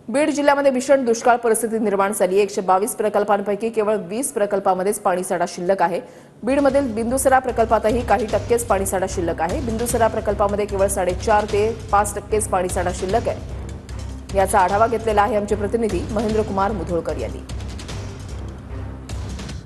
बीड जिल्ह्यामध्ये भीषण दुष्काळ परिस्थिती निर्माण झाली आहे। 122 प्रकल्पांपैकी केवळ 20 प्रकल्पांमध्येच पाणीसाठा शिल्लक आहे। बीडमधील बिंदुसरा प्रकल्पातही काही टक्केच पाणीसाठा शिल्लक आहे। बिंदुसरा प्रकल्पामध्ये केवळ 4.5 ते 5% पाणीसाठा शिल्लक आहे। याचा आढावा घेतलेला आहे आमचे प्रतिनिधी महेंद्रकुमार मुधोळकर यांनी।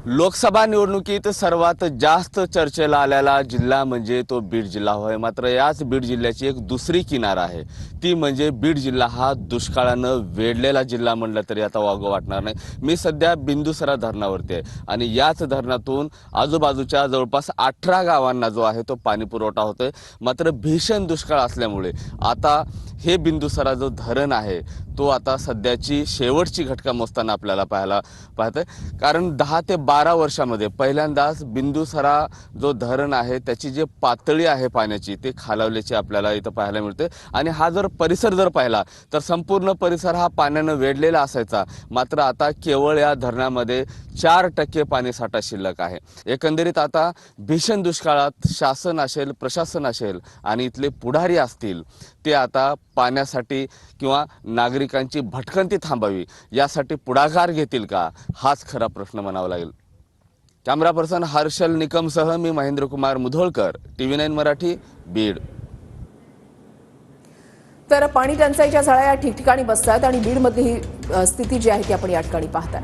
लोकसभा निवडणुकीत सर्वात जास्त चर्चेला आलेला जिल्हा म्हणजे तो बीड जिल्हा होय। मात्र याच बीड जिल्ह्याची एक दुसरी किनार आहे, ती म्हणजे बीड जिल्हा हा दुष्काळानं वेढलेला जिल्हा म्हणलं तरी आता वावगं वाटणार नाही। मी सध्या बिंदुसरा धरणावरती आहे आणि याच धरणातून आजूबाजूच्या जवळपास 18 गावांना जो आहे तो पाणी पुरवठा होतोय। मात्र भीषण दुष्काळ असल्यामुळे आता हे बिंदुसरा जो धरण आहे तो आता सध्याची शेवटची घटका मोजताना आपल्याला पाहतोय। कारण 10 ते 12 वर्षामध्ये पहिल्यांदाच बिंदुसरा जो धरण आहे त्याची जी पातळी आहे पाण्याची ते खालावल्याची आपल्याला इथं पाहायला मिळते। आणि हा जर परिसर जर पाहिला तर संपूर्ण परिसर हा पाण्यानं वेढलेला असायचा। मात्र आता केवळ या धरणामध्ये 4% पाणीसाठा शिल्लक आहे। एकंदरीत आता भीषण दुष्काळात शासन असेल, प्रशासन असेल आणि इथले पुढारी असतील ते आता पाण्यासाठी किंवा नागरिकांची भटकंती थांबावी यासाठी पुढाकार घेतील का, हाच खरा प्रश्न म्हणावा लागेल। कॅमेरा पर्सन हर्षल निकमसह मी महेंद्रकुमार मुधोळकर, TV9 मराठी, बीड। तर पाणी टंचाईच्या झळा या ठिकठिकाणी बसतात आणि बीडमधली ही स्थिती जी आहे ती आपण या ठिकाणी पाहताय।